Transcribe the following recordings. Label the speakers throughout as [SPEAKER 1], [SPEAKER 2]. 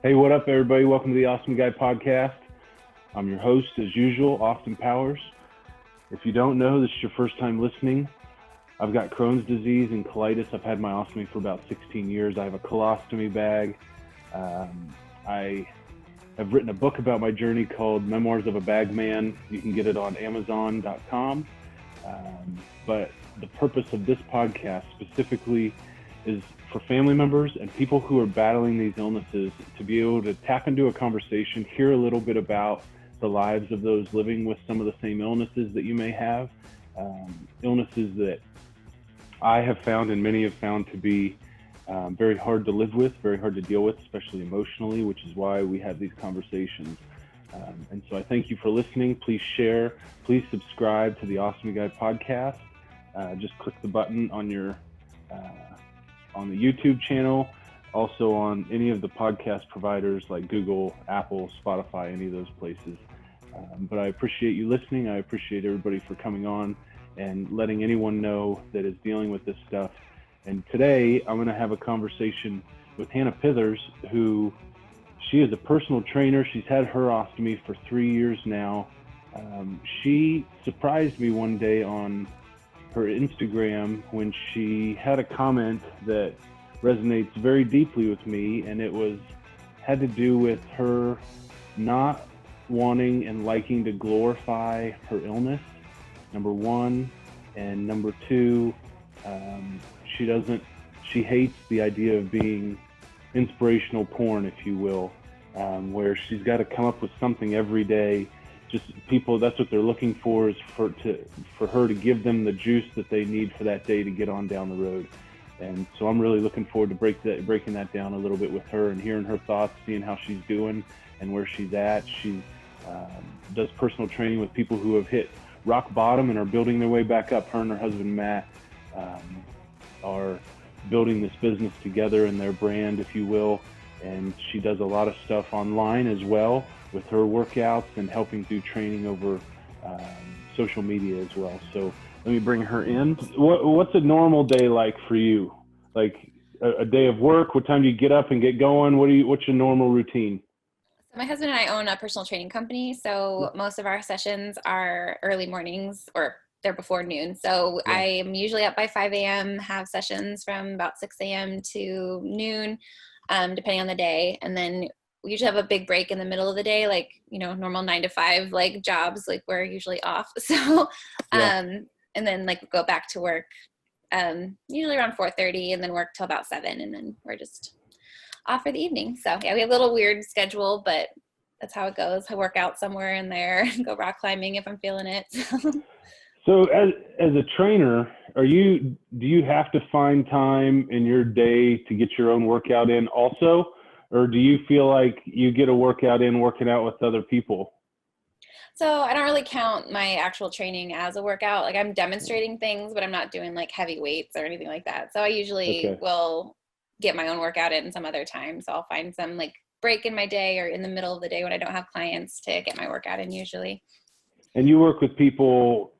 [SPEAKER 1] Hey, what up, everybody? Welcome to the Ostomy Guy podcast. I'm your host, as usual, Austin Powers. If you don't know, this is your first time listening. I've got Crohn's disease and colitis. I've had my ostomy for about 16 years. I have a colostomy bag. I have written a book about my journey called Memoirs of a Bag Man. You can get it on Amazon.com. But the purpose of this podcast specifically is for family members and people who are battling these illnesses to be able to tap into a conversation, hear a little bit about the lives of those living with some of the same illnesses that you may have, illnesses that I have found and many have found to be very hard to live with, very hard to deal with, especially emotionally, which is why we have these conversations. And so I thank you for listening. Please share, please subscribe to the Ostomy Guy podcast. Just click the button on your on the YouTube channel, also on any of the podcast providers like Google, Apple, Spotify, any of those places. But I appreciate you listening. I appreciate everybody for coming on and letting anyone know that is dealing with this stuff. And today I'm going to have a conversation with Hannah Pithers, who she is a personal trainer. She's had her ostomy for 3 years now. She surprised me one day on her Instagram when she had a comment that resonates very deeply with me, and it had to do with her not wanting and liking to glorify her illness, number one, and number two, she hates the idea of being inspirational porn, if you will, where she's got to come up with something every day. Just people, that's what they're looking for, is for her to give them the juice that they need for that day to get on down the road. And so I'm really looking forward to breaking that down a little bit with her and hearing her thoughts, seeing how she's doing and where she's at. She does personal training with people who have hit rock bottom and are building their way back up. Her and her husband, Matt, are building this business together in their brand, if you will. And she does a lot of stuff online as well with her workouts and helping do training over social media as well. So let me bring her in. What's a normal day like for you? Like a day of work? What time do you get up and get going? What's your normal routine?
[SPEAKER 2] So my husband and I own a personal training company. So most of our sessions are early mornings, or they're before noon. So
[SPEAKER 1] Yeah.
[SPEAKER 2] I am usually up by 5 a.m., have sessions from about 6 a.m. to noon, depending on the day. And then we usually have a big break in the middle of the day, like, normal 9 to 5, like jobs, like we're usually off. So,
[SPEAKER 1] Yeah.
[SPEAKER 2] and then like go back to work, usually around 4:30, and then work till about 7. And then we're just off for the evening. So yeah, we have a little weird schedule, but that's how it goes. I work out somewhere in there, go rock climbing if I'm feeling it.
[SPEAKER 1] So as a trainer, do you have to find time in your day to get your own workout in also? Or do you feel like you get a workout in working out with other people?
[SPEAKER 2] So I don't really count my actual training as a workout. Like, I'm demonstrating things, but I'm not doing like heavy weights or anything like that. So I usually
[SPEAKER 1] Okay.
[SPEAKER 2] will get my own workout in some other time. So I'll find some like break in my day or in the middle of the day when I don't have clients to get my workout in usually.
[SPEAKER 1] And you work with people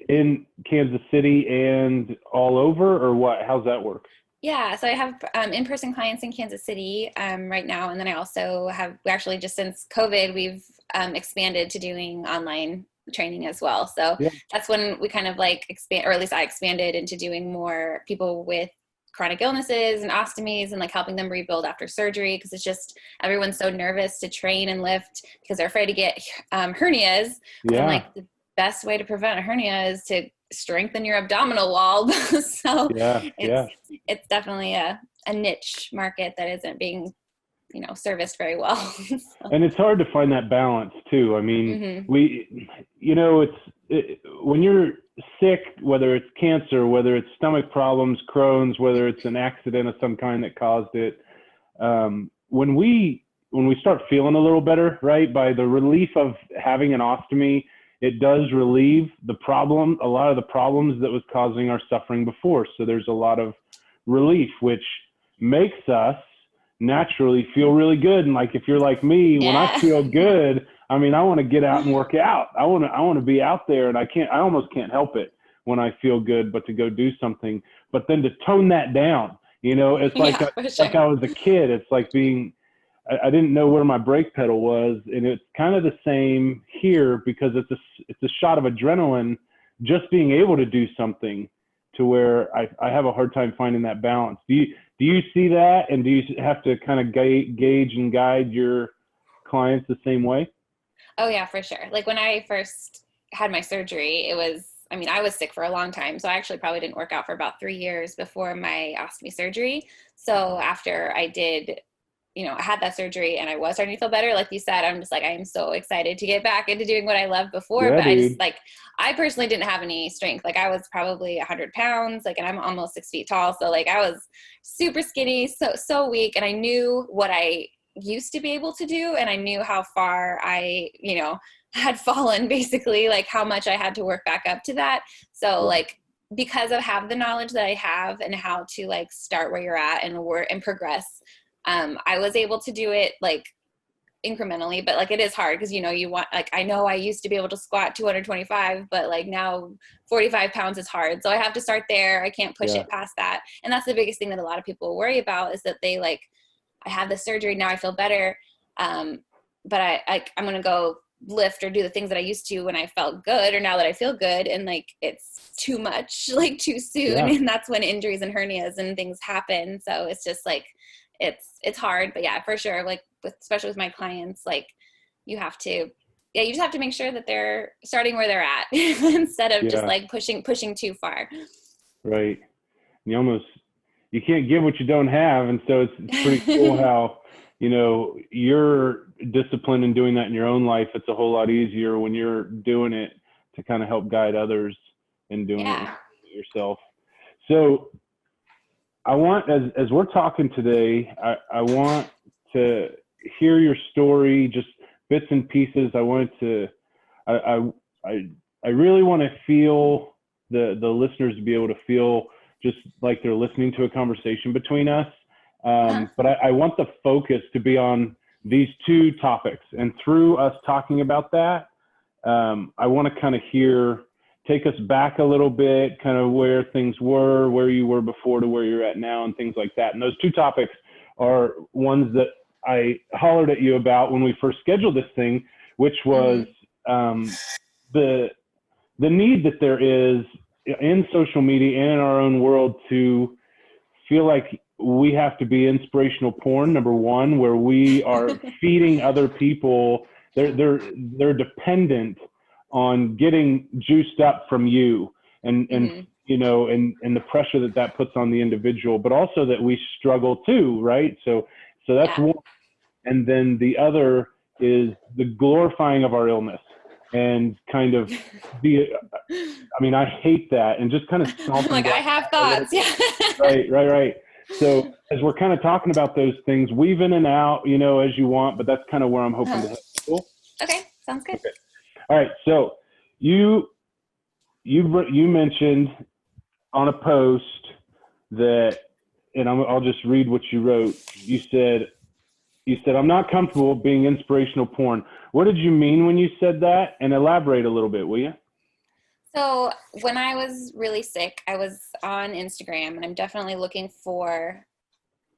[SPEAKER 1] in Kansas City and all over, or what? How's that work?
[SPEAKER 2] Yeah, so I have in-person clients in Kansas City right now, and then I also have, actually just since COVID, we've expanded to doing online training as well. So
[SPEAKER 1] Yeah.
[SPEAKER 2] that's when we kind of like expand, or at least I expanded into doing more people with chronic illnesses and ostomies, and like helping them rebuild after surgery, because it's just everyone's so nervous to train and lift because they're afraid to get hernias. And
[SPEAKER 1] Yeah.
[SPEAKER 2] like the best way to prevent a hernia is to strengthen your abdominal wall. So
[SPEAKER 1] Yeah. Yeah.
[SPEAKER 2] it's definitely a niche market that isn't being, serviced very well. So,
[SPEAKER 1] And it's hard to find that balance too. I mean,
[SPEAKER 2] mhm.
[SPEAKER 1] when you're sick, whether it's cancer, whether it's stomach problems, Crohn's, whether it's an accident of some kind that caused it, when we start feeling a little better, right, by the relief of having an ostomy, it does relieve a lot of the problems that was causing our suffering before. So there's a lot of relief, which makes us naturally feel really good. And like, if you're like me, when I
[SPEAKER 2] Yeah.
[SPEAKER 1] feel good, I mean, I want to get out and work out. I want to be out there, and I almost can't help it when I feel good, but to go do something, but then to tone that down, it's
[SPEAKER 2] Yeah, for
[SPEAKER 1] like
[SPEAKER 2] sure.
[SPEAKER 1] I was a kid. It's like being, I didn't know where my brake pedal was. And it's kind of the same here because it's a shot of adrenaline just being able to do something to where I have a hard time finding that balance. Do you see that? And do you have to kind of gauge and guide your clients the same way?
[SPEAKER 2] Oh yeah, for sure. Like when I first had my surgery, I was sick for a long time. So I actually probably didn't work out for about 3 years before my ostomy surgery. So after I did, I had that surgery and I was starting to feel better. Like you said, I'm just like, I am so excited to get back into doing what I loved before.
[SPEAKER 1] Yeah,
[SPEAKER 2] but
[SPEAKER 1] dude.
[SPEAKER 2] I personally didn't have any strength. Like I was probably 100 pounds, like, and I'm almost 6 feet tall. So like I was super skinny, so weak. And I knew what I used to be able to do. And I knew how far I, had fallen, basically, like how much I had to work back up to that. So like, because I have the knowledge that I have and how to like start where you're at and work and progress, I was able to do it like incrementally, but like it is hard because you want, like, I know I used to be able to squat 225, but like now 45 pounds is hard. So I have to start there. I can't push it past that. And that's the biggest thing that a lot of people worry about, is that they like, I had the surgery, now I feel better. But I'm going to go lift or do the things that I used to when I felt good, or now that I feel good, and like it's too much, like too soon. And that's when injuries and hernias and things happen. So it's just like, it's hard. But yeah, for sure, like especially with my clients, like you just have to make sure that they're starting where they're at instead of just like pushing too far.
[SPEAKER 1] Right. You can't give what you don't have. And so it's pretty cool how, you're disciplined in doing that in your own life. It's a whole lot easier when you're doing it to kind of help guide others in doing it yourself. So I want, as we're talking today, I want to hear your story, just bits and pieces. I really want to feel the listeners to be able to feel just like they're listening to a conversation between us. But I want the focus to be on these two topics. And through us talking about that, I want to kind of take us back a little bit, kind of where things were, where you were before to where you're at now, and things like that. And those two topics are ones that I hollered at you about when we first scheduled this thing, which was the need that there is in social media and in our own world to feel like we have to be inspirational porn, number one, where we are feeding other people. They're dependent on getting juiced up from you, and the pressure that puts on the individual, but also that we struggle too, right? So that's one. And then the other is the glorifying of our illness, and kind of I hate that, and just kind of
[SPEAKER 2] like I have thoughts.
[SPEAKER 1] Right. So as we're kind of talking about those things, weave in and out, as you want, but that's kind of where I'm hoping to head. Cool.
[SPEAKER 2] Okay. Sounds good.
[SPEAKER 1] Okay. All right. So you mentioned on a post that, and I'll just read what you wrote. You said, I'm not comfortable being inspirational porn. What did you mean when you said that? And elaborate a little bit, will you?
[SPEAKER 2] So when I was really sick, I was on Instagram, and I'm definitely looking for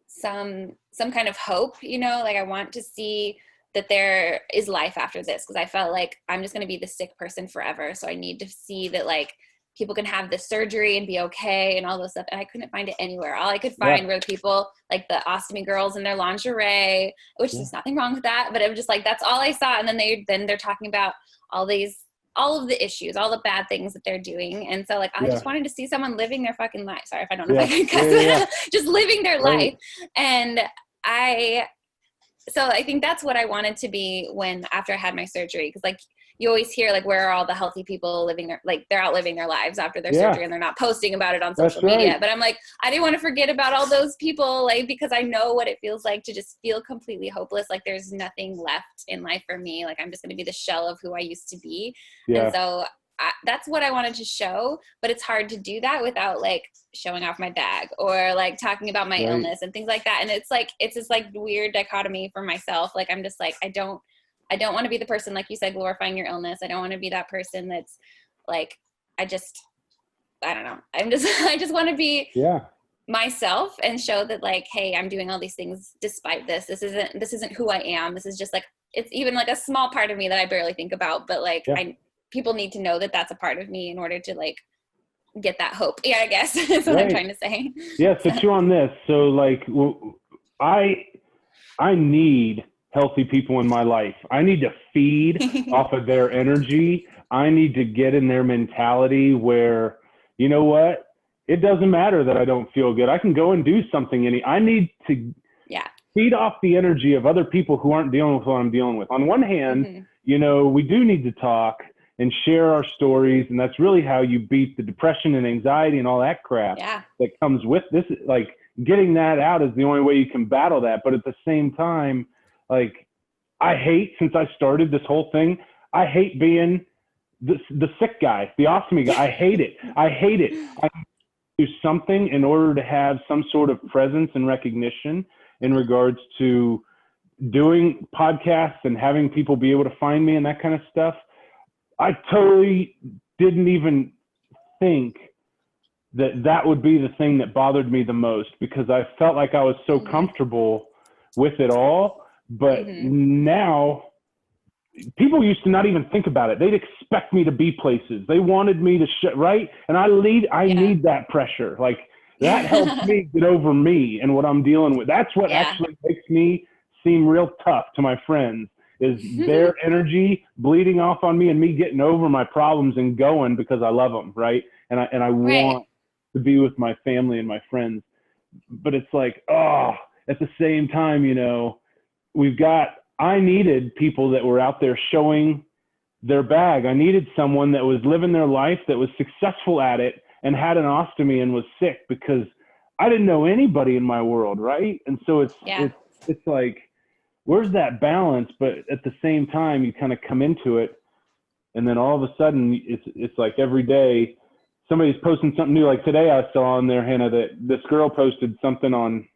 [SPEAKER 2] some kind of hope, like I want to see that there is life after this, because I felt like I'm just going to be the sick person forever. So I need to see that like people can have this surgery and be okay and all those stuff. And I couldn't find it anywhere. All I could find were people like the ostomy girls in their lingerie, which there's nothing wrong with that, but it was just like, that's all I saw. And then they're talking about all of the issues, all the bad things that they're doing. And so like, I just wanted to see someone living their fucking life. Sorry if I don't know if I can cuss. Just living their life. And so I think that's what I wanted to be after I had my surgery. Cause like you always hear like, where are all the healthy people living they're out living their lives after their surgery, and they're not posting about it on social media. But I'm like, I didn't want to forget about all those people, like, because I know what it feels like to just feel completely hopeless. Like there's nothing left in life for me. Like I'm just going to be the shell of who I used to be. And so that's what I wanted to show, but it's hard to do that without like showing off my bag or like talking about my illness and things like that. And it's this like weird dichotomy for myself. Like, I'm just like, I don't want to be the person, like you said, glorifying your illness. I don't want to be that person that's like, I don't know. I just want to be myself and show that like, hey, I'm doing all these things despite this. This isn't who I am. This is just like, it's even like a small part of me that I barely think about, but like people need to know that that's a part of me in order to like get that hope. Yeah, I guess is what I'm trying to say.
[SPEAKER 1] Yeah. So chew on this. So like, I need healthy people in my life. I need to feed off of their energy. I need to get in their mentality where, you know what? It doesn't matter that I don't feel good. I can go and do something. I need to feed off the energy of other people who aren't dealing with what I'm dealing with. On one hand, you know, we do need to talk and share our stories. And that's really how you beat the depression and anxiety and all that crap that comes with this. Like, getting that out is the only way you can battle that. But at the same time, like, I hate, since I started this whole thing, I hate being the sick guy, the ostomy guy. I hate it. I do something in order to have some sort of presence and recognition in regards to doing podcasts and having people be able to find me and that kind of stuff. I totally didn't even think that would be the thing that bothered me the most, because I felt like I was so comfortable with it all. But now people used to not even think about it. They'd expect me to be places. They wanted me to right. And I need that pressure. Like, that helps me get over me and what I'm dealing with. That's what actually makes me seem real tough to my friends, is their energy bleeding off on me and me getting over my problems and going because I love them. Right. And I want to be with my family and my friends. But it's like, at the same time, you know, I needed people that were out there showing their bag. I needed someone that was living their life, that was successful at it and had an ostomy and was sick, because I didn't know anybody in my world. Right. And so it's like, where's that balance? But at the same time, you kind of come into it, and then all of a sudden it's like every day somebody's posting something new. Like today I saw on there, Hannah, that this girl posted something on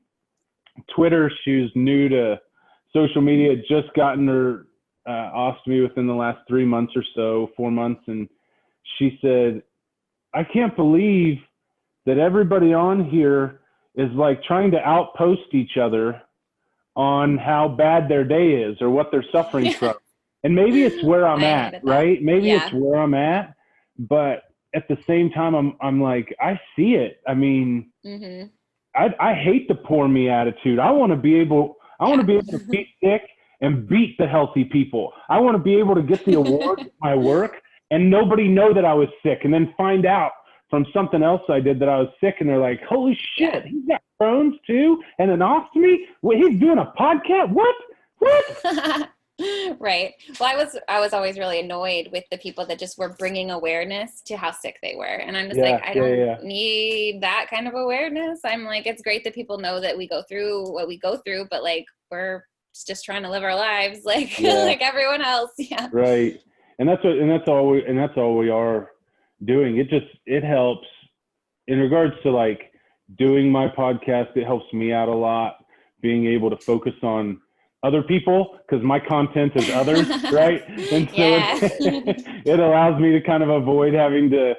[SPEAKER 1] Twitter. She was new to social media, had just gotten her ostomy within the last 3 months or so, 4 months. And she said, I can't believe that everybody on here is like trying to outpost each other on how bad their day is or what they're suffering from. And maybe it's where I'm at, right? Maybe it's where I'm at, but at the same time, I'm like, I see it. I mean, I hate the poor me attitude. I want to be able to be sick and beat the healthy people. I want to be able to get the award for my work and nobody know that I was sick, and then find out from something else I did that I was sick, and they're like, holy shit, he's got Crohn's too and an ostomy? Wait, he's doing a podcast? What?
[SPEAKER 2] Right. Well, I was always really annoyed with the people that just were bringing awareness to how sick they were. And I'm just like, I don't need that kind of awareness. I'm like, it's great that people know that we go through what we go through, but like, we're just trying to live our lives like like everyone else. Yeah.
[SPEAKER 1] Right. And that's all we are doing. It helps in regards to like doing my podcast. It helps me out a lot, being able to focus on other people, because my content is others, right? And so it allows me to kind of avoid having to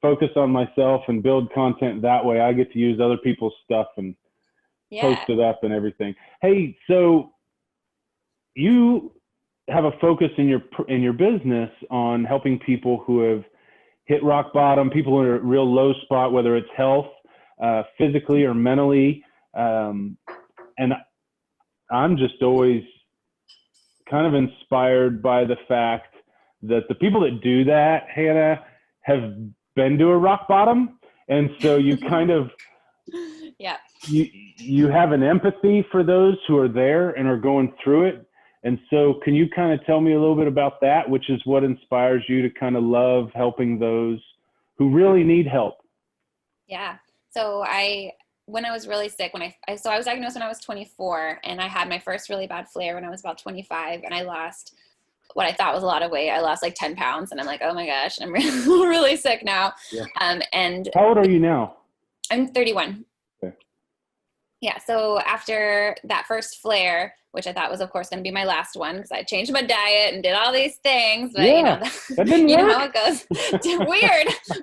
[SPEAKER 1] focus on myself and build content that way. I get to use other people's stuff and post it up and everything. Hey, so you have a focus in your business on helping people who have hit rock bottom, people in a real low spot, whether it's health, physically or mentally, and I'm just always kind of inspired by the fact that the people that do that, Hannah, have been to a rock bottom. And so you kind of, you have an empathy for those who are there and are going through it. And so can you kind of tell me a little bit about that, which is what inspires you to kind of love helping those who really need help?
[SPEAKER 2] Yeah. So when I was really sick, so I was diagnosed when I was 24, and I had my first really bad flare when I was about 25, and I lost what I thought was a lot of weight. I lost like 10 pounds, and I'm like, oh my gosh, I'm really, really sick now.
[SPEAKER 1] Yeah.
[SPEAKER 2] And
[SPEAKER 1] how old are you now?
[SPEAKER 2] I'm 31.
[SPEAKER 1] Okay.
[SPEAKER 2] Yeah, so after that first flare, which I thought was, of course, going to be my last one because I changed my diet and did all these things, but
[SPEAKER 1] Yeah, that didn't
[SPEAKER 2] you know
[SPEAKER 1] work.
[SPEAKER 2] how it goes.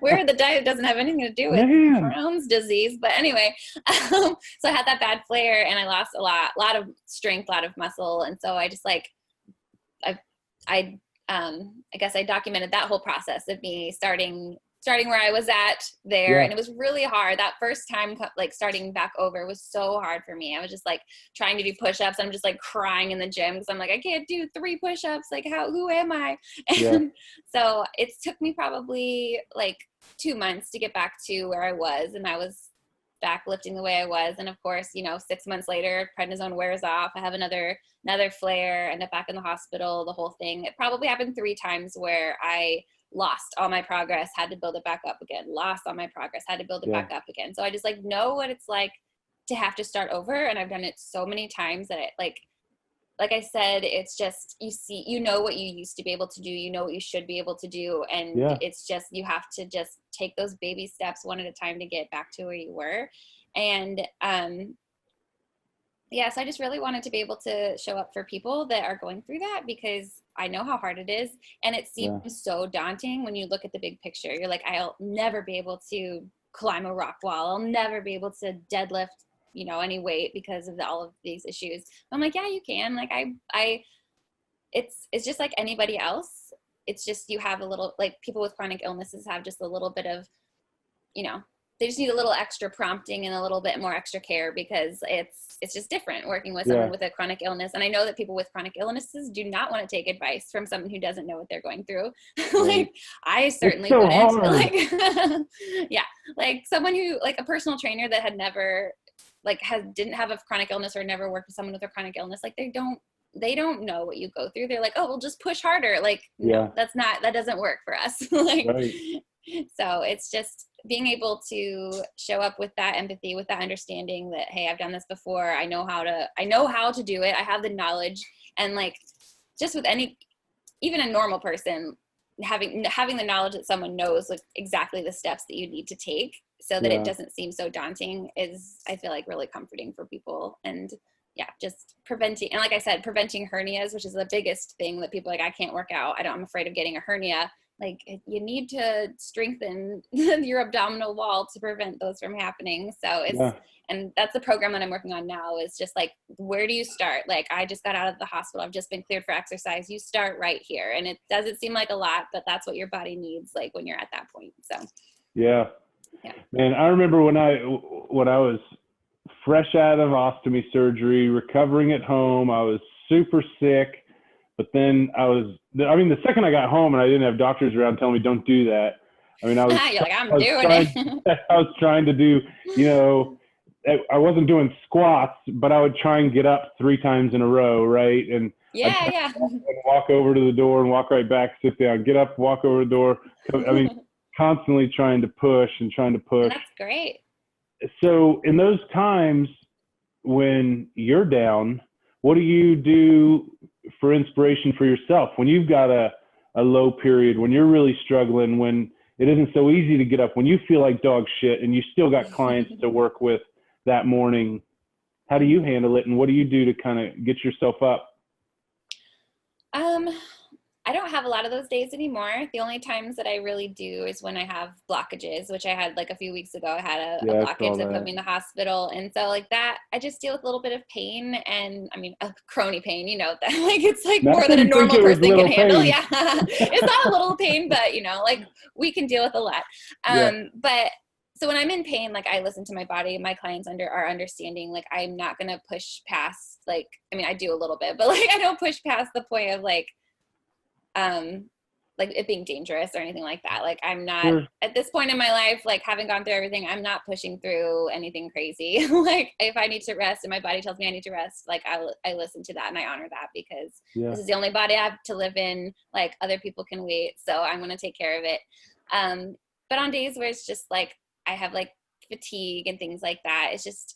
[SPEAKER 2] Weird. The diet doesn't have anything to do with
[SPEAKER 1] Man.
[SPEAKER 2] Crohn's disease. But anyway, so I had that bad flare and I lost a lot of strength, a lot of muscle, and so I just like I guess I documented that whole process of me starting where I was at there.
[SPEAKER 1] Yeah.
[SPEAKER 2] And it was really hard. That first time, like starting back over was so hard for me. I was just like trying to do push-ups. I'm just like crying in the gym because I'm like, I can't do 3 push-ups. Like who am I?
[SPEAKER 1] Yeah.
[SPEAKER 2] And so it took me probably like 2 months to get back to where I was. And I was back lifting the way I was. And of course, 6 months later, prednisone wears off. I have another flare, end up back in the hospital, the whole thing. It probably happened 3 times where I lost all my progress, had to build it back up again, lost all my progress, had to build it back up again. So I just like know what it's like to have to start over. And I've done it so many times that it like I said, it's just, you know what you used to be able to do, you know what you should be able to do. And it's just, you have to just take those baby steps one at a time to get back to where you were. And, so I just really wanted to be able to show up for people that are going through that because I know how hard it is. And it seems so daunting when you look at the big picture. You're like, I'll never be able to climb a rock wall. I'll never be able to deadlift, any weight because of all of these issues. I'm like, yeah, you can. Like it's just like anybody else. It's just, you have a little, like people with chronic illnesses have just a little bit of, they just need a little extra prompting and a little bit more extra care because it's just different working with someone with a chronic illness. And I know that people with chronic illnesses do not want to take advice from someone who doesn't know what they're going through. Like I certainly wouldn't.
[SPEAKER 1] Hard.
[SPEAKER 2] Like, yeah, like someone who, like a personal trainer that had never, didn't have a chronic illness or never worked with someone with a chronic illness, like they don't know what you go through. They're like, oh, we'll just push harder. Like, no, that doesn't work for us. Like, so it's just being able to show up with that empathy, with that understanding that, hey, I've done this before. I know how to do it. I have the knowledge. And like, just with even a normal person, having the knowledge that someone knows like exactly the steps that you need to take so that it doesn't seem so daunting is, I feel like, really comforting for people. And just preventing, and like I said, preventing hernias, which is the biggest thing that people are like, I can't work out. I'm afraid of getting a hernia. Like you need to strengthen your abdominal wall to prevent those from happening. So and that's the program that I'm working on now is just like, where do you start? Like, I just got out of the hospital. I've just been cleared for exercise. You start right here. And it doesn't seem like a lot, but that's what your body needs, like when you're at that point. So.
[SPEAKER 1] Yeah. Man, I remember when I was fresh out of ostomy surgery, recovering at home, I was super sick, but then the second I got home and I didn't have doctors around telling me don't do that. I mean, I was,
[SPEAKER 2] you're like, I'm doing it.
[SPEAKER 1] I was trying to do, I wasn't doing squats, but I would try and get up 3 times in a row. Right. And I'd walk over to the door and walk right back, sit down, get up, walk over the door. I mean, constantly trying to push. And that's
[SPEAKER 2] great.
[SPEAKER 1] So in those times when you're down, what do you do for inspiration for yourself? When you've got a low period, when you're really struggling, when it isn't so easy to get up, when you feel like dog shit and you still got clients to work with that morning, how do you handle it? And what do you do to kind of get yourself up?
[SPEAKER 2] I don't have a lot of those days anymore. The only times that I really do is when I have blockages, which I had like a few weeks ago. I had a blockage that put me in the hospital. And so like that, I just deal with a little bit of pain and a crony pain, that like, it's like more than a normal person can handle. Yeah. It's not a little pain, but like we can deal with a lot. But so when I'm in pain, like I listen to my body, my clients are understanding, like I'm not going to push past, like, I do a little bit, but like, I don't push past the point of like it being dangerous or anything like that. Like I'm not at this point in my life, like having gone through everything, I'm not pushing through anything crazy. Like if I need to rest and my body tells me I need to rest, like I listen to that and I honor that because this is the only body I have to live in. Like other people can wait. So I'm going to take care of it. But on days where it's just like, I have like fatigue and things like that, it's just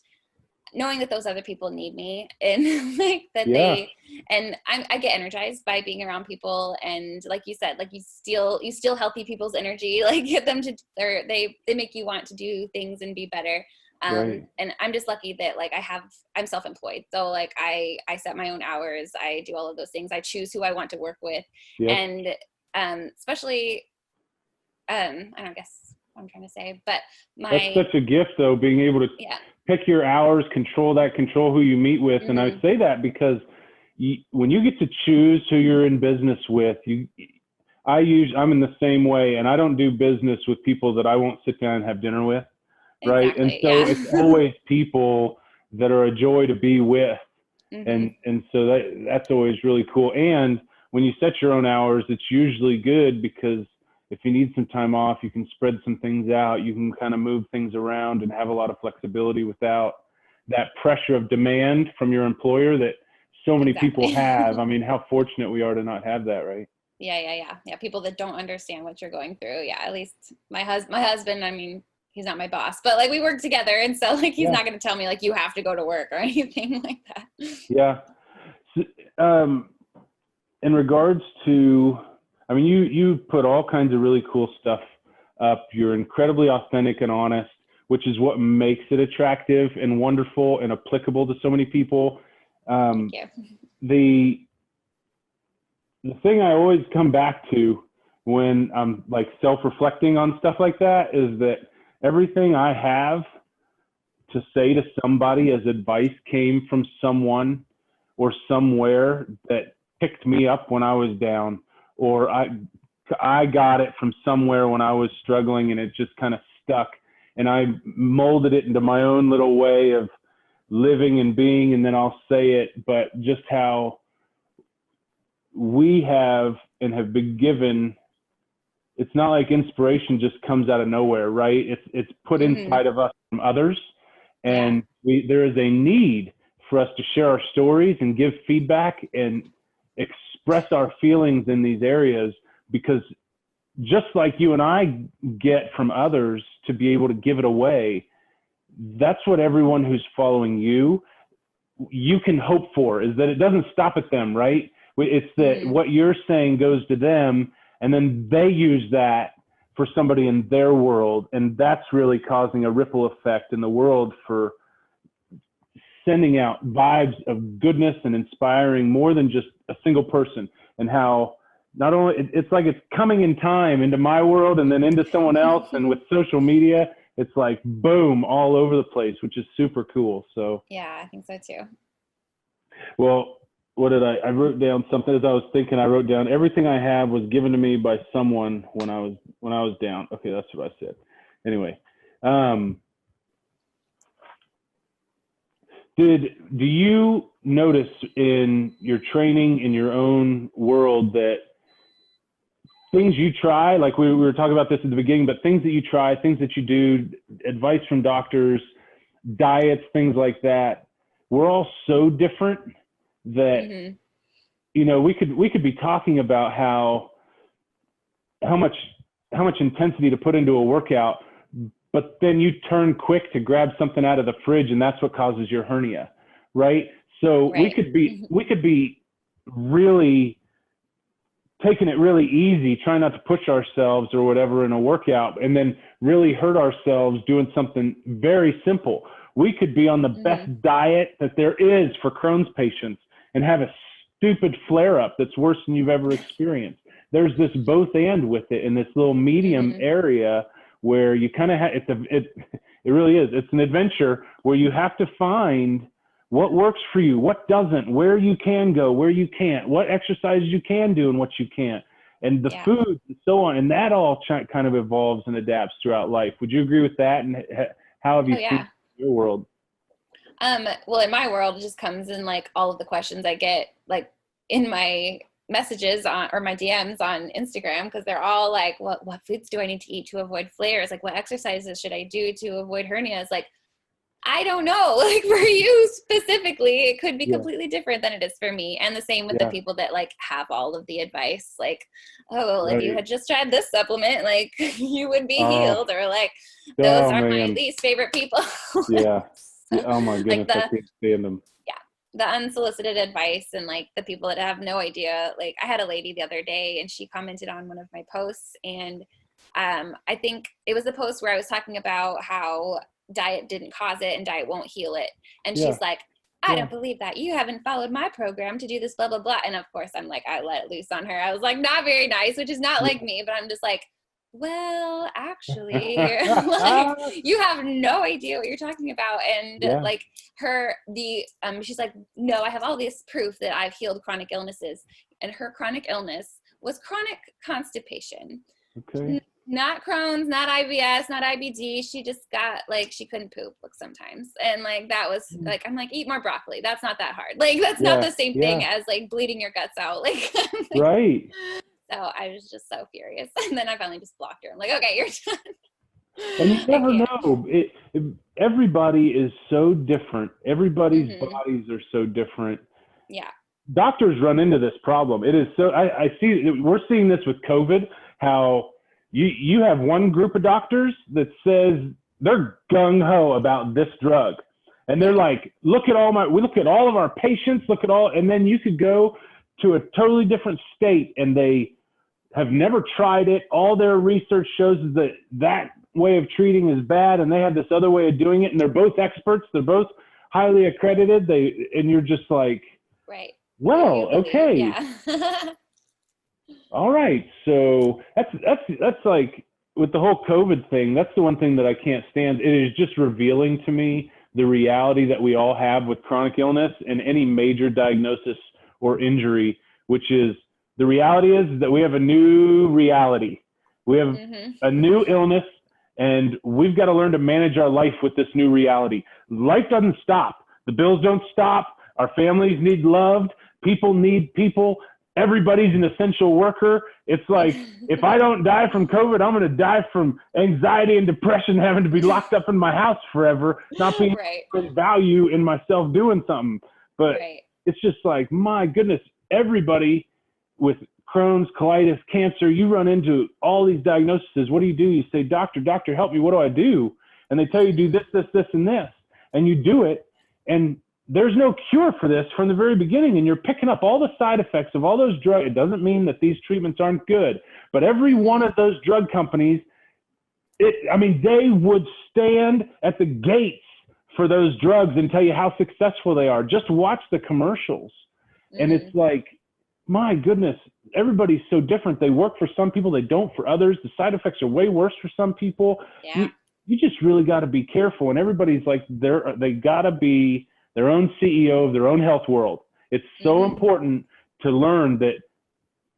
[SPEAKER 2] knowing that those other people need me and like that I get energized by being around people. And like you said, like you steal healthy people's energy, like get them to, or they make you want to do things and be better.
[SPEAKER 1] Right.
[SPEAKER 2] And I'm just lucky that like I'm self-employed. So like I set my own hours. I do all of those things. I choose who I want to work with.
[SPEAKER 1] Yep.
[SPEAKER 2] And especially, I don't guess what I'm trying to say, but
[SPEAKER 1] That's such a gift though, being able to
[SPEAKER 2] yeah.
[SPEAKER 1] pick your hours, control who you meet with. And I
[SPEAKER 2] Mm-hmm.
[SPEAKER 1] say that because when you get to choose who you're in business with, I'm in the same way, and I don't do business with people that I won't sit down and have dinner with. Right. And
[SPEAKER 2] Exactly.
[SPEAKER 1] so
[SPEAKER 2] Yeah.
[SPEAKER 1] it's always people that are a joy to be with.
[SPEAKER 2] Mm-hmm.
[SPEAKER 1] And so that's always really cool. And when you set your own hours, it's usually good because if you need some time off, you can spread some things out. You can kind of move things around and have a lot of flexibility without that pressure of demand from your employer that so many people
[SPEAKER 2] Exactly.
[SPEAKER 1] have. I mean, how fortunate we are to not have that, right?
[SPEAKER 2] Yeah. People that don't understand what you're going through. Yeah. At least my husband, I mean, he's not my boss, but like we work together. And so like, he's
[SPEAKER 1] Yeah.
[SPEAKER 2] not going to tell me like, you have to go to work or anything like that.
[SPEAKER 1] Yeah. So, in regards to, I mean, you put all kinds of really cool stuff up. You're incredibly authentic and honest, which is what makes it attractive and wonderful and applicable to so many people.
[SPEAKER 2] Thank you.
[SPEAKER 1] The thing I always come back to when I'm like self-reflecting on stuff like that is that everything I have to say to somebody as advice came from someone or somewhere that picked me up when I was down, or I got it from somewhere when I was struggling and it just kind of stuck, and I molded it into my own little way of living and being. And then I'll say it, but just how we have and have been given, it's not like inspiration just comes out of nowhere, right? It's put
[SPEAKER 2] Mm-hmm.
[SPEAKER 1] inside of us from others,
[SPEAKER 2] Yeah.
[SPEAKER 1] and there is a need for us to share our stories and give feedback and express our feelings in these areas, because just like you and I get from others to be able to give it away, that's what everyone who's following you can hope for, is that it doesn't stop at them, right? It's that
[SPEAKER 2] Mm-hmm.
[SPEAKER 1] what you're saying goes to them, and then they use that for somebody in their world. And that's really causing a ripple effect in the world for sending out vibes of goodness and inspiring more than just a single person. And how not only it's like it's coming in time into my world and then into someone else. And with social media, it's like boom, all over the place, which is super cool. So
[SPEAKER 2] Yeah, I think so too.
[SPEAKER 1] well, what did I wrote down something as I was thinking. I wrote down everything I have was given to me by someone when I was down. Okay, that's what I said. Anyway, do you notice in your training in your own world that things you try, like we were talking about this at the beginning, but things that you try, things that you do, advice from doctors, diets, things like that, we're all so different that
[SPEAKER 2] Mm-hmm.
[SPEAKER 1] we could be talking about how much intensity to put into a workout, but then you turn quick to grab something out of the fridge and that's what causes your hernia, right? So we
[SPEAKER 2] Right.
[SPEAKER 1] could be really taking it really easy, trying not to push ourselves or whatever in a workout, and then really hurt ourselves doing something very simple. We could be on the
[SPEAKER 2] Mm-hmm.
[SPEAKER 1] best diet that there is for Crohn's patients and have a stupid flare up that's worse than you've ever experienced. There's this both and with it in this little medium
[SPEAKER 2] Mm-hmm.
[SPEAKER 1] area where you kind of it really is. It's an adventure where you have to find what works for you, what doesn't, where you can go, where you can't, what exercises you can do and what you can't, and the
[SPEAKER 2] Yeah.
[SPEAKER 1] food and so on. And that all kind of evolves and adapts throughout life. Would you agree with that? And how have you
[SPEAKER 2] Oh
[SPEAKER 1] seen
[SPEAKER 2] yeah.
[SPEAKER 1] your world?
[SPEAKER 2] Well, in my world, it just comes in like all of the questions I get like in my messages on or my DMs on Instagram, because they're all like, what foods do I need to eat to avoid flares? Like, what exercises should I do to avoid hernias? Like, I don't know. Like for you specifically, it could be
[SPEAKER 1] Yeah.
[SPEAKER 2] completely different than it is for me. And the same with the
[SPEAKER 1] Yeah.
[SPEAKER 2] people that like have all of the advice. Like, oh, well, if you
[SPEAKER 1] Right.
[SPEAKER 2] had just tried this supplement, like you would be
[SPEAKER 1] Oh,
[SPEAKER 2] healed. Or like, those
[SPEAKER 1] oh
[SPEAKER 2] are my
[SPEAKER 1] man.
[SPEAKER 2] least favorite people.
[SPEAKER 1] Yeah. Yeah. Oh my
[SPEAKER 2] Like
[SPEAKER 1] goodness. I can't stand them.
[SPEAKER 2] the unsolicited advice and like the people that have no idea. Like I had a lady the other day and she commented on one of my posts, and I think it was a post where I was talking about how diet didn't cause it and diet won't heal it. And
[SPEAKER 1] Yeah.
[SPEAKER 2] she's like, I don't believe that. You haven't followed my program to do this, blah, blah, blah. And of course, I'm like, I let it loose on her. I was like, not very nice, which is not like me, but I'm just like, well, actually, like, you have no idea what you're talking about. And like she's like, no, I have all this proof that I've healed chronic illnesses. And her chronic illness was chronic constipation.
[SPEAKER 1] Okay.
[SPEAKER 2] Not Crohn's, not IBS, not IBD. She just got like, she couldn't poop sometimes. And like, that was like, I'm like, eat more broccoli. That's not that hard. Like, that's not the same thing as like bleeding your guts out. Like,
[SPEAKER 1] right.
[SPEAKER 2] So I was just so furious. And then I finally just blocked her. I'm like, okay, you're done.
[SPEAKER 1] And you never know. Everybody is so different. Everybody's bodies are so different.
[SPEAKER 2] Yeah.
[SPEAKER 1] Doctors run into this problem. It is so, I see, we're seeing this with COVID, how you have one group of doctors that says they're gung-ho about this drug. And they're like, we look at all of our patients, and then you could go to a totally different state and they have never tried it. All their research shows that way of treating is bad, and they have this other way of doing it, and they're both experts. They're both highly accredited. And you're just like,
[SPEAKER 2] right.
[SPEAKER 1] Well, okay.
[SPEAKER 2] Yeah.
[SPEAKER 1] All right. So that's like with the whole COVID thing, that's the one thing that I can't stand. It is just revealing to me the reality that we all have with chronic illness and any major diagnosis or injury, which is the reality is that we have a new reality. We have a new illness, and we've got to learn to manage our life with this new reality. Life doesn't stop. The bills don't stop. Our families need loved. People need people. Everybody's an essential worker. It's like, if I don't die from COVID, I'm going to die from anxiety and depression, having to be locked up in my house forever, not being value in myself doing something. But it's just like, my goodness, everybody with Crohn's, colitis, cancer, you run into all these diagnoses. What do? You say, doctor, help me. What do I do? And they tell you, do this, this, this, and this. And you do it. And there's no cure for this from the very beginning. And you're picking up all the side effects of all those drugs. It doesn't mean that these treatments aren't good. But every one of those drug companies, they would stand at the gates for those drugs and tell you how successful they are. Just watch the commercials. And it's like, my goodness, everybody's so different. They work for some people, they don't for others. The side effects are way worse for some people. Yeah. You just really got to be careful. And everybody's like, they got to be their own CEO of their own health world. It's so important to learn that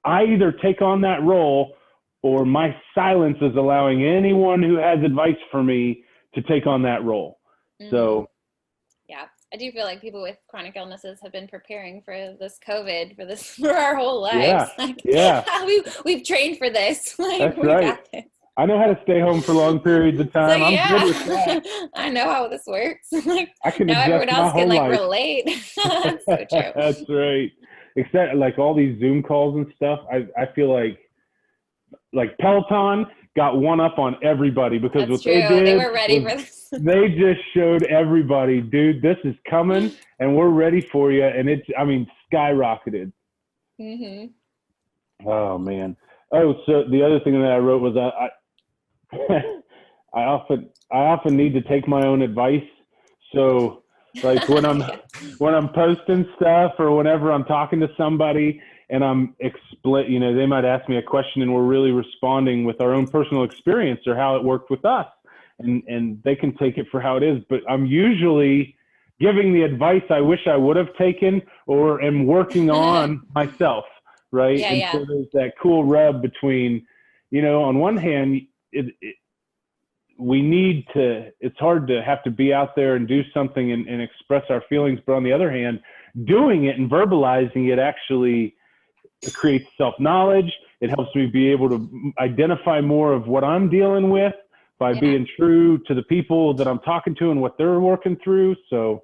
[SPEAKER 1] I either take on that role or my silence is allowing anyone who has advice for me to take on that role. So
[SPEAKER 2] yeah, I do feel like people with chronic illnesses have been preparing for this COVID for our whole lives. We've trained for this. Like,
[SPEAKER 1] that's right.
[SPEAKER 2] Got this.
[SPEAKER 1] I know how to stay home for long periods of time. I'm good with that.
[SPEAKER 2] I know how this works. Like,
[SPEAKER 1] I can
[SPEAKER 2] now everyone else can relate. That's so true.
[SPEAKER 1] That's right. Except like all these Zoom calls and stuff, I feel like Peloton got one up on everybody because
[SPEAKER 2] that's true. They were ready for this.
[SPEAKER 1] They just showed everybody, dude, this is coming and we're ready for you. And it's, skyrocketed. Oh man. Oh, so the other thing that I wrote was I often need to take my own advice. So like when I'm posting stuff or whenever I'm talking to somebody and I'm they might ask me a question and we're really responding with our own personal experience or how it worked with us, and they can take it for how it is. But I'm usually giving the advice I wish I would have taken or am working on myself. Right. So there's that cool rub between, on one hand, it's hard to have to be out there and do something and express our feelings. But on the other hand, doing it and verbalizing it actually creates self-knowledge. It helps me be able to identify more of what I'm dealing with by being true to the people that I'm talking to and what they're working through. So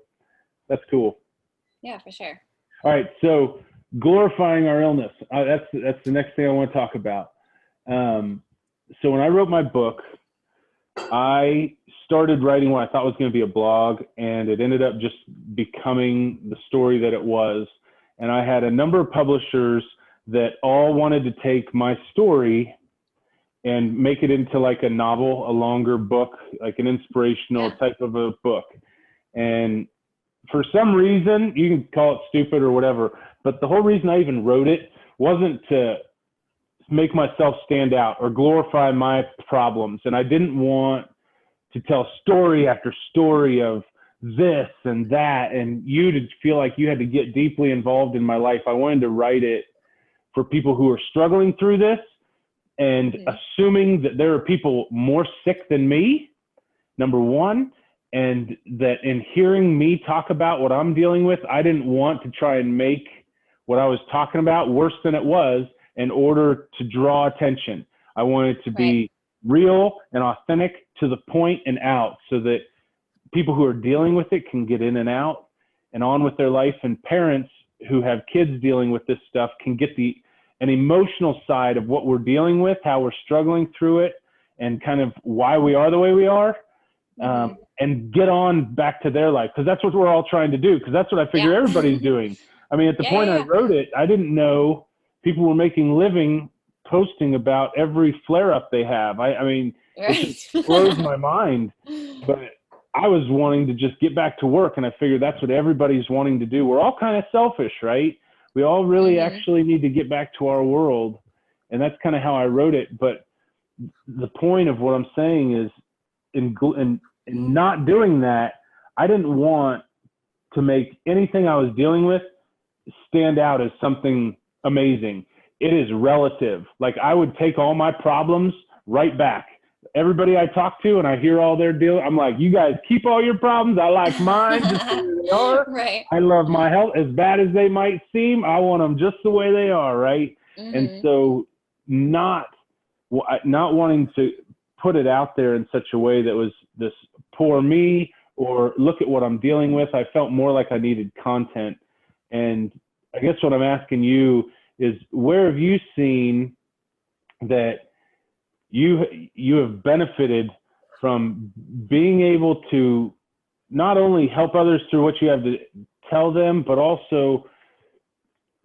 [SPEAKER 1] that's cool.
[SPEAKER 2] Yeah, for sure.
[SPEAKER 1] All right. So glorifying our illness. That's the next thing I want to talk about. So when I wrote my book, I started writing what I thought was going to be a blog, and it ended up just becoming the story that it was. And I had a number of publishers that all wanted to take my story and make it into like a novel, a longer book, like an inspirational type of a book. And for some reason, you can call it stupid or whatever, but the whole reason I even wrote it wasn't to make myself stand out or glorify my problems. And I didn't want to tell story after story of this and that, and you to feel like you had to get deeply involved in my life. I wanted to write it for people who are struggling through this and assuming that there are people more sick than me, number one, and that in hearing me talk about what I'm dealing with, I didn't want to try and make what I was talking about worse than it was in order to draw attention. I wanted to be real and authentic, to the point and out, so that people who are dealing with it can get in and out and on with their life, and parents who have kids dealing with this stuff can get an emotional side of what we're dealing with, how we're struggling through it, and kind of why we are the way we are, and get on back to their life. Because that's what we're all trying to do, because that's what I figure everybody's doing. I mean, at the point I wrote it, I didn't know people were making living posting about every flare-up they have. I mean, it just blows my mind. But I was wanting to just get back to work, and I figured that's what everybody's wanting to do. We're all kind of selfish, right? We all really actually need to get back to our world, and that's kind of how I wrote it. But the point of what I'm saying is, in not doing that, I didn't want to make anything I was dealing with stand out as something amazing. It is relative. Like, I would take all my problems right back. Everybody I talk to and I hear all their deal, I'm like, you guys keep all your problems. I like mine just the way they are.
[SPEAKER 2] Right.
[SPEAKER 1] I love my health, as bad as they might seem. I want them just the way they are, right? And so not wanting to put it out there in such a way that was this poor me or look at what I'm dealing with. I felt more like I needed content. And I guess what I'm asking you is, where have you seen that you have benefited from being able to not only help others through what you have to tell them, but also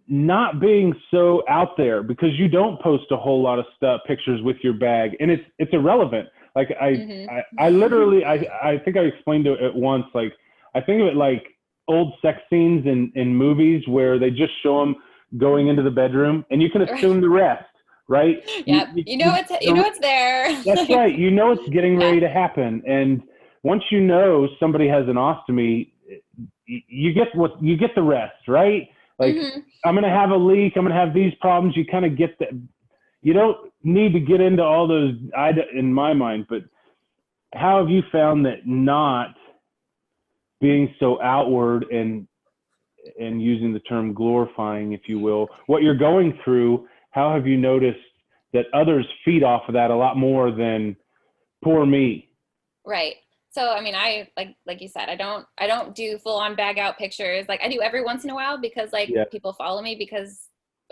[SPEAKER 1] not being so out there, because you don't post a whole lot of stuff, pictures with your bag, and it's irrelevant. Like I literally, I think I explained it once, like I think of it like old sex scenes in movies where they just show them going into the bedroom and you can assume the rest. Right?
[SPEAKER 2] Yep. You know it's there.
[SPEAKER 1] That's right. You know it's getting ready to happen. And once you know somebody has an ostomy, you get the rest, right? Like, I'm going to have a leak. I'm going to have these problems. You kind of get that. You don't need to get into all those, in my mind, but how have you found that not being so outward and using the term glorifying, if you will, what you're going through, how have you noticed that others feed off of that a lot more than poor me?
[SPEAKER 2] Right. So, I mean, I like you said, I don't do full on bag out pictures. Like, I do every once in a while because people follow me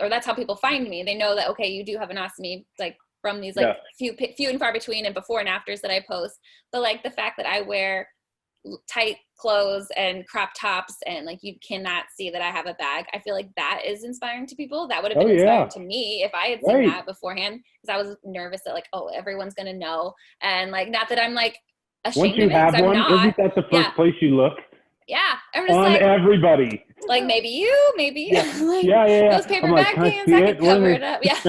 [SPEAKER 2] or that's how people find me. They know that, okay, you do have an ostomy, like from these few and far between and before and afters that I post. But like the fact that I wear tight clothes and crop tops and like you cannot see that I have a bag, I feel like that is inspiring to people. That would have been inspiring to me if I had seen that beforehand, because I was nervous that like, oh, everyone's gonna know. And like, not that I'm like ashamed
[SPEAKER 1] once you
[SPEAKER 2] of it,
[SPEAKER 1] have one,
[SPEAKER 2] not.
[SPEAKER 1] Isn't that the first place you look?
[SPEAKER 2] Yeah, I'm just
[SPEAKER 1] on
[SPEAKER 2] like
[SPEAKER 1] everybody.
[SPEAKER 2] Like maybe you, like those paper
[SPEAKER 1] like,
[SPEAKER 2] bag pants, I could cover it up. Yeah.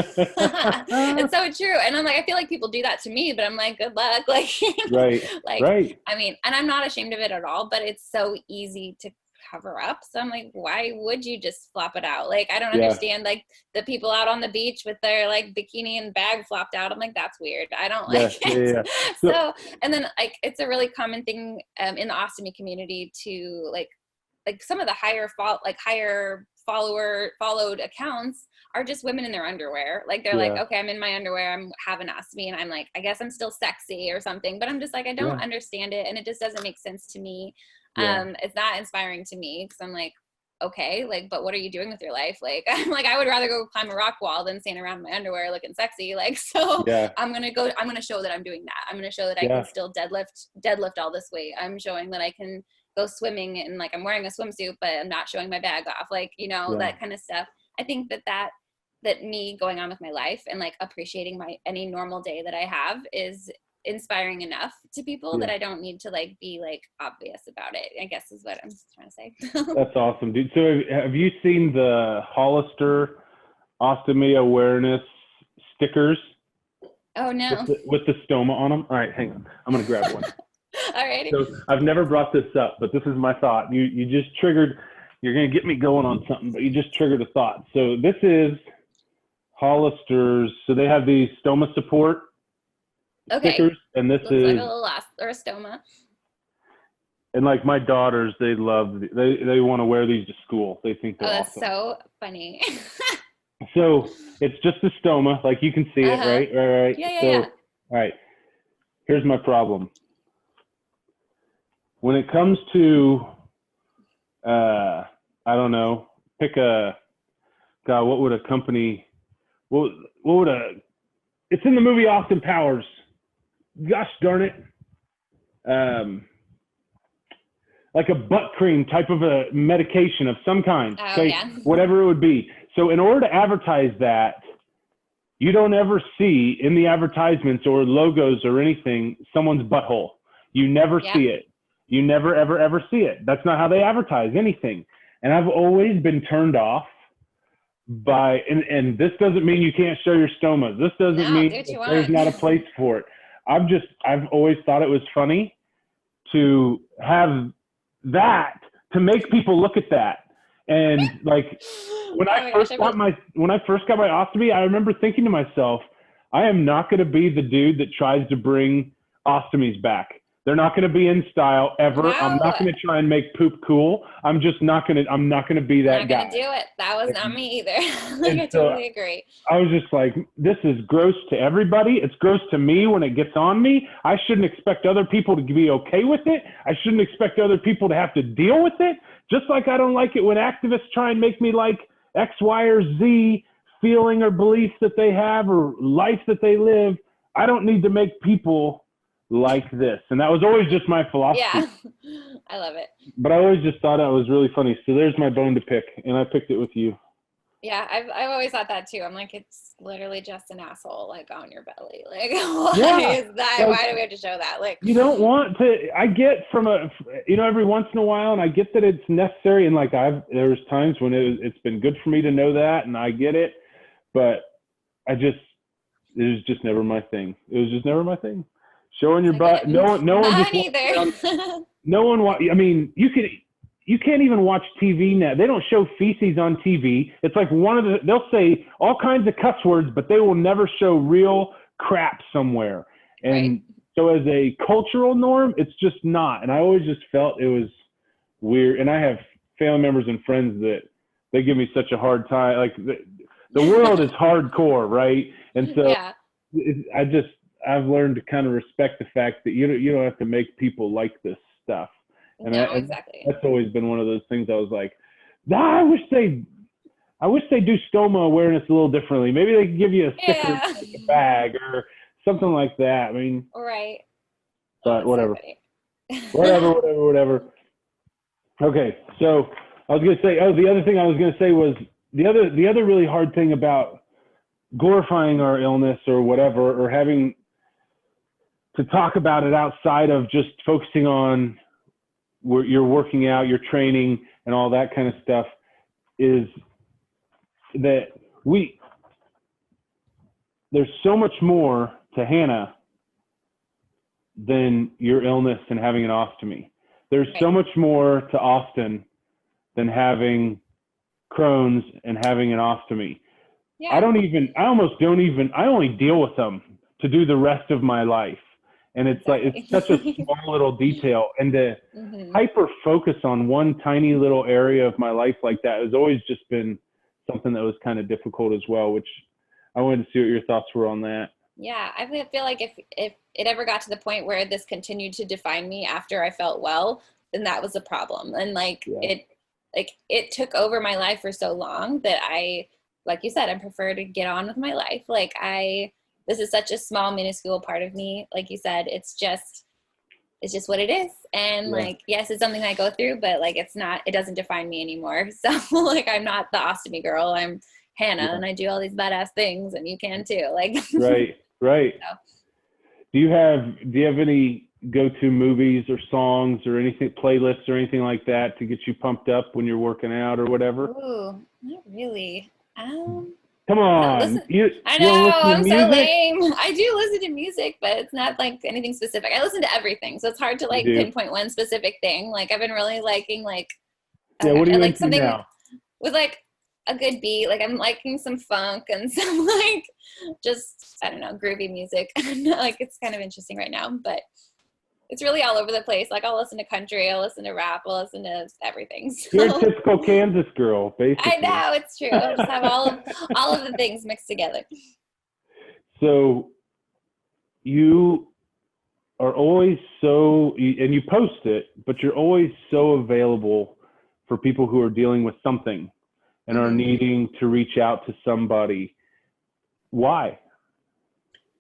[SPEAKER 2] It's so true. And I'm like, I feel like people do that to me, but I'm like, good luck. Like,
[SPEAKER 1] right.
[SPEAKER 2] I mean, and I'm not ashamed of it at all, but it's so easy to cover up. So I'm like, why would you just flop it out? Like, I don't understand like the people out on the beach with their like bikini and bag flopped out. I'm like, that's weird. I don't like it. So, and then like, it's a really common thing in the ostomy community to like some of the higher followed accounts are just women in their underwear. Like they're like, okay, I'm in my underwear, I'm having ostomy, and I'm like, I guess I'm still sexy or something, but I'm just like, I don't understand it, and it just doesn't make sense to me. It's not inspiring to me, because I'm like, okay, like, but what are you doing with your life? Like, I'm like, I would rather go climb a rock wall than stand around in my underwear looking sexy. Like, so I'm going to show that I'm doing that. I'm going to show that I can still deadlift all this weight. I'm showing that I can go swimming and like I'm wearing a swimsuit, but I'm not showing my bag off, like, you know, that kind of stuff. I think that that me going on with my life and like appreciating any normal day that I have is inspiring enough to people that I don't need to like be like obvious about it, I guess is what I'm trying to say.
[SPEAKER 1] That's awesome, dude. So have you seen the Hollister Ostomy awareness stickers?
[SPEAKER 2] Oh no.
[SPEAKER 1] With the stoma on them? All right, hang on. I'm going to grab one.
[SPEAKER 2] All right.
[SPEAKER 1] So I've never brought this up, but this is my thought. You just triggered, you're going to get me going on something, but you just triggered a thought. So this is Hollister's. So they have these stoma support stickers, and this
[SPEAKER 2] looks
[SPEAKER 1] is
[SPEAKER 2] like a little stoma.
[SPEAKER 1] And like my daughters, they love, they want to wear these to school. They think they're
[SPEAKER 2] that's
[SPEAKER 1] awesome.
[SPEAKER 2] So funny.
[SPEAKER 1] So it's just a stoma, like you can see it, right? Right.
[SPEAKER 2] Yeah.
[SPEAKER 1] All right. Here's my problem. When it comes to, I don't know, pick a, God, what would a company, what would it's in the movie Austin Powers. Gosh darn it. Like a butt cream type of a medication of some kind.
[SPEAKER 2] Oh,
[SPEAKER 1] okay?
[SPEAKER 2] yeah.
[SPEAKER 1] Whatever it would be. So in order to advertise that, you don't ever see in the advertisements or logos or anything someone's butthole. You never see it. You never, ever see it. That's not how they advertise anything. And I've always been turned off by, and this doesn't mean you can't show your stomas. This doesn't mean there's not a place for it. I've always thought it was funny to have that, to make people look at that. And like when I first got my ostomy, I remember thinking to myself, I am not going to be the dude that tries to bring ostomies back. They're not going to be in style ever. No. I'm not going to try and make poop cool. I'm just not going to, I'm not going to be that guy.
[SPEAKER 2] I'm not going to do it. That was not me either. I totally agree.
[SPEAKER 1] I was just like, this is gross to everybody. It's gross to me when it gets on me. I shouldn't expect other people to be okay with it. I shouldn't expect other people to have to deal with it. Just like I don't like it when activists try and make me like X, Y, or Z feeling or belief that they have or life that they live. I don't need to make people like this. And that was always just my philosophy.
[SPEAKER 2] Yeah, I love it.
[SPEAKER 1] But I always just thought that was really funny. So there's my bone to pick, and I picked it with you.
[SPEAKER 2] Yeah, I've always thought that too. I'm like, it's literally just an asshole like on your belly. Like, why is that? Like, why do we have to show that? Like,
[SPEAKER 1] you don't want to. I get from every once in a while, and I get that it's necessary. And like there's times when it's been good for me to know that, and I get it. But it was just never my thing. It was just never my thing. Showing your butt. No one just
[SPEAKER 2] either.
[SPEAKER 1] No one. I mean, you can't even watch TV now. They don't show feces on TV. It's like they'll say all kinds of cuss words, but they will never show real crap somewhere. And so as a cultural norm, it's just not. And I always just felt it was weird. And I have family members and friends that they give me such a hard time. Like the world is hardcore, right? And so I've learned to kind of respect the fact that you don't have to make people like this stuff. And
[SPEAKER 2] exactly.
[SPEAKER 1] That's always been one of those things I was like, I wish they do stoma awareness a little differently. Maybe they could give you a sticker, like a bag or something like that. I mean,
[SPEAKER 2] right.
[SPEAKER 1] But whatever. Whatever. Okay, so I was going to say, the other thing I was going to say was the other really hard thing about glorifying our illness or whatever, or having to talk about it outside of just focusing on where you're working out, your training, and all that kind of stuff, is that there's so much more to Hannah than your illness and having an ostomy. There's so much more to Austin than having Crohn's and having an ostomy. Yeah. I only deal with them to do the rest of my life. And it's like, it's such a small little detail, and to hyper focus on one tiny little area of my life like that has always just been something that was kind of difficult as well, which I wanted to see what your thoughts were on that.
[SPEAKER 2] Yeah. I feel like if it ever got to the point where this continued to define me after I felt well, then that was a problem. And it took over my life for so long that like you said, I prefer to get on with my life. Like this is such a small, minuscule part of me. Like you said, it's just what it is. And like, yes, it's something I go through, but like, it doesn't define me anymore. So like, I'm not the ostomy girl. I'm Hannah and I do all these badass things and you can too. Like,
[SPEAKER 1] right.
[SPEAKER 2] So.
[SPEAKER 1] Do you have any go-to movies or songs or anything, playlists or anything like that to get you pumped up when you're working out or whatever?
[SPEAKER 2] Ooh, not really.
[SPEAKER 1] Come on.
[SPEAKER 2] I
[SPEAKER 1] You don't
[SPEAKER 2] know,
[SPEAKER 1] listen to
[SPEAKER 2] I'm
[SPEAKER 1] music?
[SPEAKER 2] so lame. I do listen to music, but it's not like anything specific. I listen to everything, so it's hard to like pinpoint one specific thing. Like I've been really liking like,
[SPEAKER 1] yeah, what are you
[SPEAKER 2] like
[SPEAKER 1] into
[SPEAKER 2] something
[SPEAKER 1] now?
[SPEAKER 2] with like a good beat. Like I'm liking some funk and some like just, I don't know, groovy music. Like it's kind of interesting right now, but it's really all over the place. Like I'll listen to country, I'll listen to rap, I'll listen to everything. So.
[SPEAKER 1] You're a typical Kansas girl, basically.
[SPEAKER 2] I know, it's true. I just have all of the things mixed together.
[SPEAKER 1] So you are always and you post it, but you're always so available for people who are dealing with something and are needing to reach out to somebody. Why?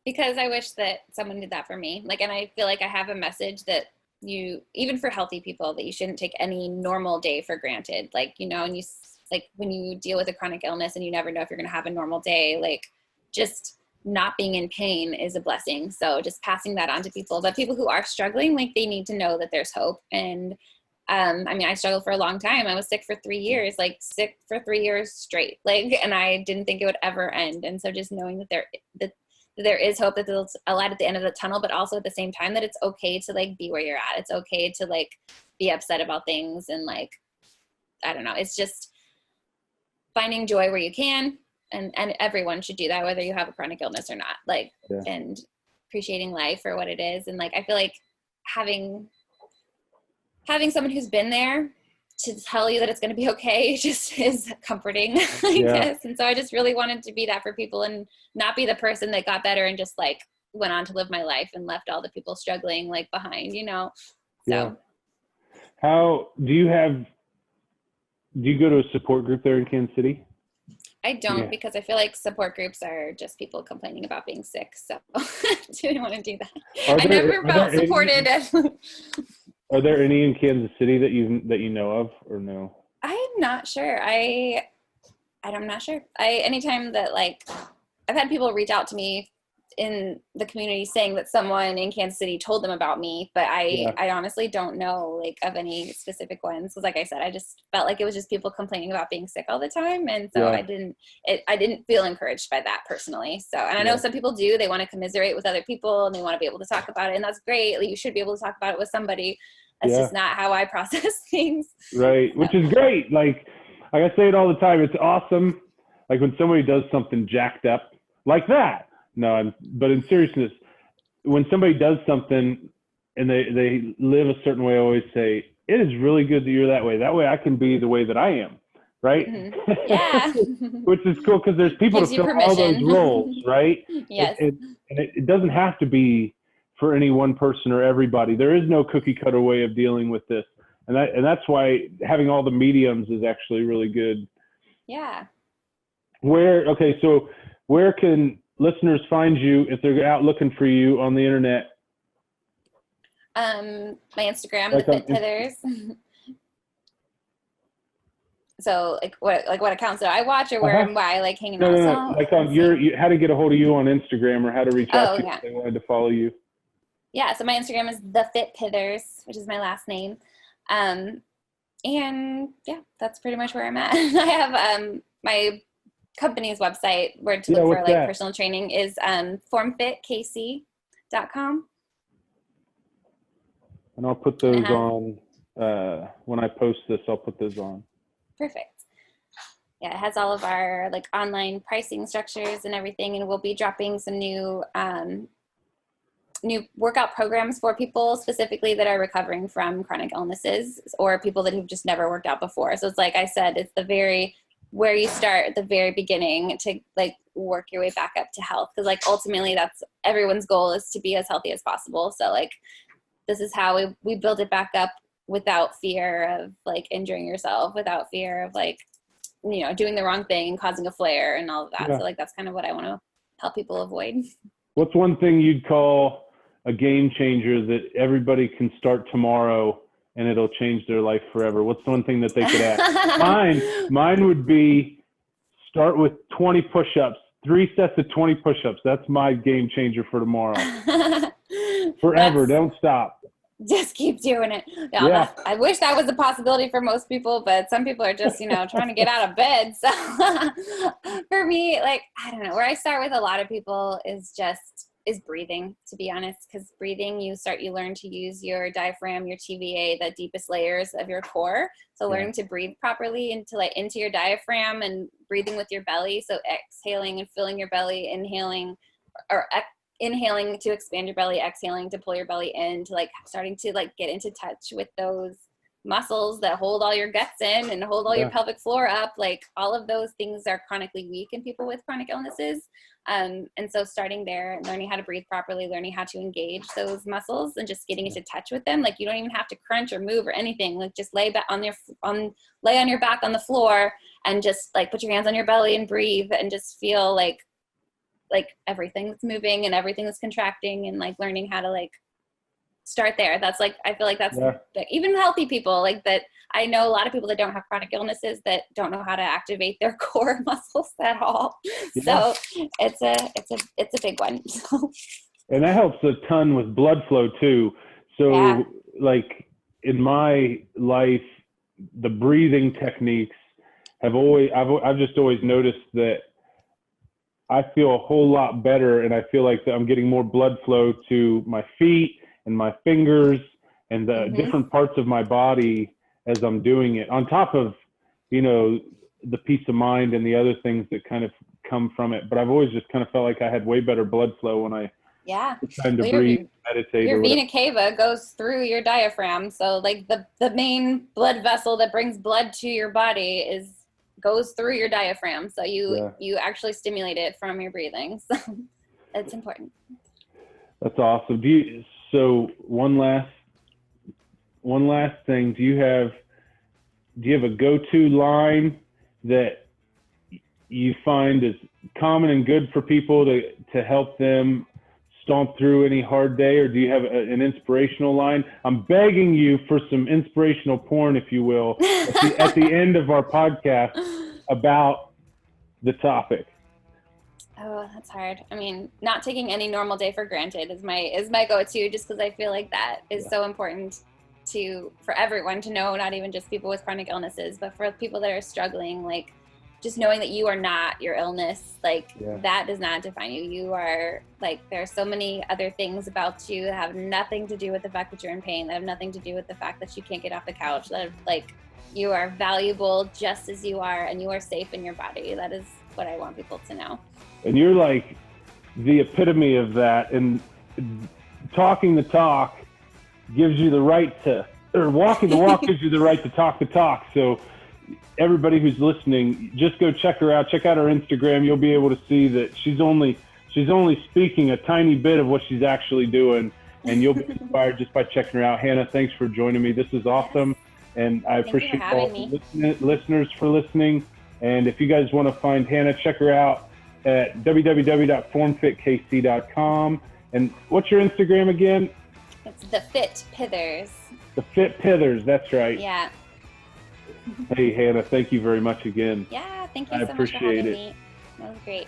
[SPEAKER 2] Because I wish that someone did that for me. Like, and I feel like I have a message that even for healthy people, that you shouldn't take any normal day for granted. Like, you know, and like when you deal with a chronic illness and you never know if you're going to have a normal day, like just not being in pain is a blessing. So just passing that on to people, but people who are struggling, like they need to know that there's hope. And I mean, I struggled for a long time. I was sick for 3 years, like sick for 3 years straight, like, and I didn't think it would ever end. And so just knowing that there is hope, that there's a light at the end of the tunnel, but also at the same time that it's okay to like be where you're at. It's okay to like be upset about things. And like, I don't know, it's just finding joy where you can. And everyone should do that, whether you have a chronic illness or not, like, and appreciating life for what it is. And like, I feel like having someone who's been there to tell you that it's going to be okay just is comforting, I guess. And so I just really wanted to be that for people and not be the person that got better and just like went on to live my life and left all the people struggling like behind, you know? So.
[SPEAKER 1] How do you go to a support group there in Kansas City?
[SPEAKER 2] I don't, because I feel like support groups are just people complaining about being sick. So I didn't want to do that. I never felt supported.
[SPEAKER 1] Are there any in Kansas City that you know of, or no?
[SPEAKER 2] I'm not sure. I'm not sure. Anytime that like I've had people reach out to me in the community saying that someone in Kansas City told them about me, but I honestly don't know like of any specific ones. Because like I said, I just felt like it was just people complaining about being sick all the time. And so I didn't feel encouraged by that personally. So, and I know some people do, they want to commiserate with other people and they want to be able to talk about it. And that's great. Like, you should be able to talk about it with somebody. That's just not how I process things.
[SPEAKER 1] Right. So. Which is great. Like I say it all the time. It's awesome. Like when somebody does something jacked up like that. No, but in seriousness, when somebody does something and they live a certain way, I always say, it is really good that you're that way. That way I can be the way that I am. Right. Mm-hmm. Yeah. Which is cool because there's people to fill all those roles. Right.
[SPEAKER 2] Yes.
[SPEAKER 1] It doesn't have to be for any one person or everybody. There is no cookie cutter way of dealing with this. And that's why having all the mediums is actually really good.
[SPEAKER 2] Yeah.
[SPEAKER 1] So where can listeners find you if they're out looking for you on the internet?
[SPEAKER 2] My Instagram, the Fit Pithers. So what accounts do I watch, or where am I like hanging out?
[SPEAKER 1] No. Like on how to get a hold of you on Instagram, or how to reach out to you if they wanted to follow you.
[SPEAKER 2] Yeah, so my Instagram is the Fit Pithers, which is my last name. And yeah, that's pretty much where I'm at. I have my company's website where to look for like personal training is formfitkc.com.
[SPEAKER 1] And I'll put those on when I post this. I'll put those on.
[SPEAKER 2] Perfect. Yeah, it has all of our like online pricing structures and everything, and we'll be dropping some new workout programs for people specifically that are recovering from chronic illnesses or people that have just never worked out before. So it's like I said, it's where you start at the very beginning to like work your way back up to health. Cause like ultimately that's everyone's goal, is to be as healthy as possible. So like, this is how we build it back up without fear of like injuring yourself, without fear of like, you know, doing the wrong thing and causing a flare and all of that. Yeah. So like, that's kind of what I want to help people avoid. What's
[SPEAKER 1] one thing you'd call a game changer that everybody can start tomorrow and it'll change their life forever? What's one thing that they could add? Mine would be Start with 20 push-ups, 3 sets of 20 push-ups. That's my game changer for tomorrow. Forever, don't stop.
[SPEAKER 2] Just keep doing it.
[SPEAKER 1] Yeah.
[SPEAKER 2] I wish that was a possibility for most people, but some people are just, trying to get out of bed. So for me, like, I don't know, where I start with a lot of people is breathing, to be honest, because breathing, you learn to use your diaphragm, your TVA, the deepest layers of your core. So learning to breathe properly into your diaphragm and breathing with your belly. So exhaling and filling your belly, inhaling to expand your belly, exhaling to pull your belly in, to starting to get into touch with those muscles that hold all your guts in and hold all your pelvic floor up. Like, all of those things are chronically weak in people with chronic illnesses. And so starting there, learning how to breathe properly, learning how to engage those muscles and just getting into touch with them. Like, you don't even have to crunch or move or anything. Like, just lay on your back on the floor and just put your hands on your belly and breathe and just feel like everything's moving and everything's contracting, and learning how to start there. That's I feel like that's even healthy people that. I know a lot of people that don't have chronic illnesses that don't know how to activate their core muscles at all. So it's a big one.
[SPEAKER 1] And that helps a ton with blood flow too. So in my life, the breathing techniques I've just always noticed that I feel a whole lot better, and I feel like I'm getting more blood flow to my feet and my fingers and the different parts of my body as I'm doing it, on top of, the peace of mind and the other things that kind of come from it. But I've always just kind of felt like I had way better blood flow when I was trying to breathe, meditate.
[SPEAKER 2] Your vena cava goes through your diaphragm. So the main blood vessel that brings blood to your body goes through your diaphragm. So you actually stimulate it from your breathing. So it's important.
[SPEAKER 1] That's awesome. So one last thing, do you have a go-to line that you find is common and good for people to help them stomp through any hard day, or do you have an inspirational line? I'm begging you for some inspirational porn, if you will, at the end of our podcast about the topic.
[SPEAKER 2] Oh, that's hard. I mean, not taking any normal day for granted is my go-to, just because I feel like that is so important for everyone to know, not even just people with chronic illnesses, but for people that are struggling, just knowing that you are not your illness, that does not define you. You are there are so many other things about you that have nothing to do with the fact that you're in pain, that have nothing to do with the fact that you can't get off the couch, that you are valuable just as you are, and you are safe in your body. That is what I want people to know.
[SPEAKER 1] And you're the epitome of that, and talking the talk gives you the right to, or walking the walk gives you the right to talk the talk. So everybody who's listening, just go check her out. Check out her Instagram. You'll be able to see that she's only speaking a tiny bit of what she's actually doing, and you'll be inspired just by checking her out. Hannah, thanks for joining me. This is awesome, and I appreciate all the listeners for listening. And if you guys want to find Hannah, check her out at www.formfitkc.com. And what's your Instagram again?
[SPEAKER 2] It's the Fit Pithers.
[SPEAKER 1] The Fit Pithers, that's right.
[SPEAKER 2] Yeah.
[SPEAKER 1] Hey, Hannah, thank you very much again.
[SPEAKER 2] Yeah, thank you so much for
[SPEAKER 1] appreciate
[SPEAKER 2] having
[SPEAKER 1] it.
[SPEAKER 2] me. That was great.